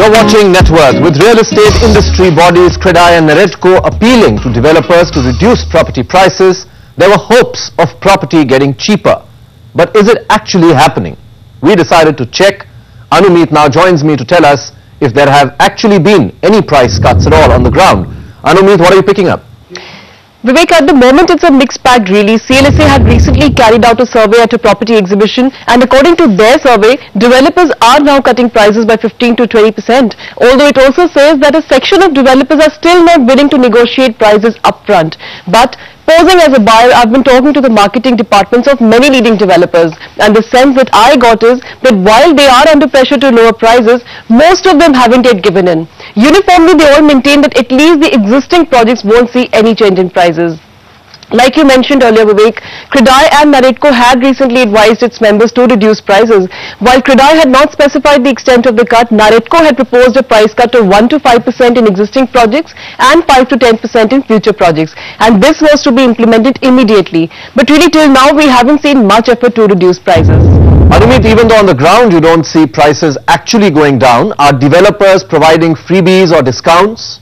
You're watching Net Worth. With real estate industry bodies CREDAI and NAREDCO appealing to developers to reduce property prices, there were hopes of property getting cheaper. But is it actually happening? We decided to check. Anumit now joins me to tell us if there have actually been any price cuts at all on the ground. Anumit, what are you picking up? Vivek, at the moment it's a mixed bag really. CLSA had recently carried out a survey at a property exhibition, and according to their survey, developers are now cutting prices by 15 to 20%. Although it also says that a section of developers are still not willing to negotiate prices upfront. But posing as a buyer, I've been talking to the marketing departments of many leading developers, and the sense that I got is that while they are under pressure to lower prices, most of them haven't yet given in. Uniformly, they all maintain that at least the existing projects won't see any change in prices. Like you mentioned earlier, Vivek, CREDAI and NAREDCO had recently advised its members to reduce prices. While CREDAI had not specified the extent of the cut, NAREDCO had proposed a price cut of 1 to 5% in existing projects and 5 to 10% in future projects. And this was to be implemented immediately. But really till now, we haven't seen much effort to reduce prices. Anumit, even though on the ground you don't see prices actually going down, are developers providing freebies or discounts?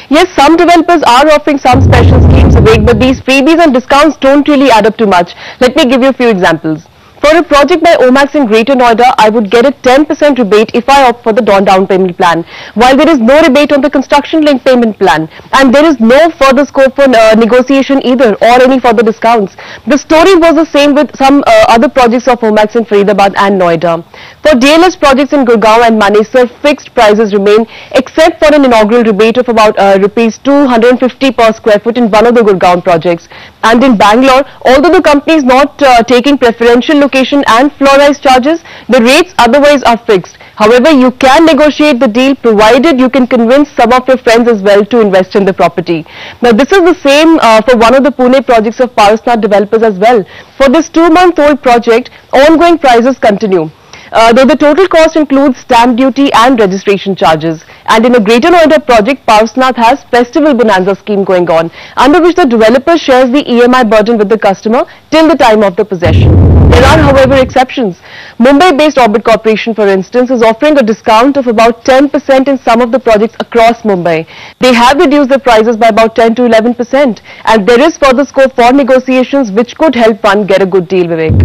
Yes, some developers are offering some special schemes, Vivek, but these freebies and discounts don't really add up to much. Let me give you a few examples. For a project by Omax in Greater Noida, I would get a 10% rebate if I opt for the down payment plan, while there is no rebate on the construction link payment plan, and there is no further scope for negotiation either or any further discounts. The story was the same with some other projects of Omax in Faridabad and Noida. For DLS projects in Gurgaon and Manesar, fixed prices remain except for an inaugural rebate of about rupees 250 per square foot in one of the Gurgaon projects. And in Bangalore, although the company is not taking preferential location and floor rise charges, the rates otherwise are fixed. However, you can negotiate the deal provided you can convince some of your friends as well to invest in the property. Now, this is the same for one of the Pune projects of Parasnath developers as well. For this 2-month-old project, ongoing prices continue. Though the total cost includes stamp duty and registration charges. And in a Greater Noida project, Parasnath has Festival Bonanza scheme going on, under which the developer shares the EMI burden with the customer till the time of the possession. There are, however, exceptions. Mumbai-based Orbit Corporation, for instance, is offering a discount of about 10% in some of the projects across Mumbai. They have reduced their prices by about 10 to 11%, and there is further scope for negotiations which could help one get a good deal, Vivek.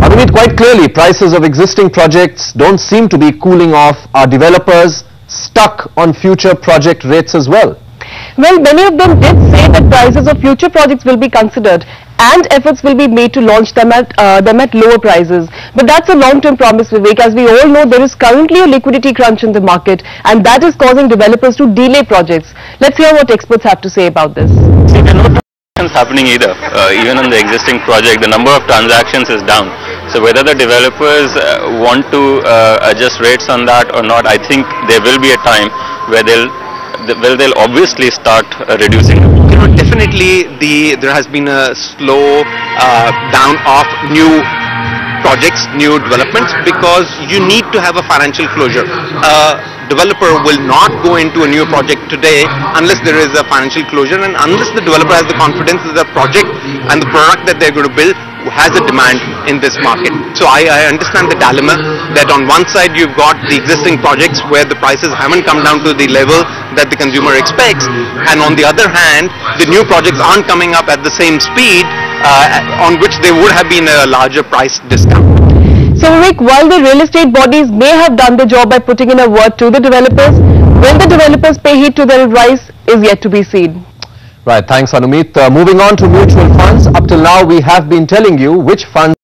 Anumit, quite clearly, prices of existing projects don't seem to be cooling off. Are developers stuck on future project rates as well? Well, many of them did say that prices of future projects will be considered and efforts will be made to launch them at lower prices. But that's a long-term promise, Vivek. As we all know, there is currently a liquidity crunch in the market, and that is causing developers to delay projects. Let's hear what experts have to say about this. See, there are no transactions happening either. Even on the existing project, the number of transactions is down. So whether the developers want to adjust rates on that or not, I think there will be a time where they'll obviously start reducing. You know, definitely there has been a slow down of new projects, new developments, because you need to have a financial closure. Developer will not go into a new project today unless there is a financial closure and unless the developer has the confidence that the project and the product that they're going to build has a demand in this market. So I understand the dilemma that on one side you've got the existing projects where the prices haven't come down to the level that the consumer expects, and on the other hand the new projects aren't coming up at the same speed on which there would have been a larger price discount. So Vivek, while the real estate bodies may have done the job by putting in a word to the developers, when the developers pay heed to their advice is yet to be seen. Right, thanks Anumit. Moving on to mutual funds. Up till now we have been telling you which funds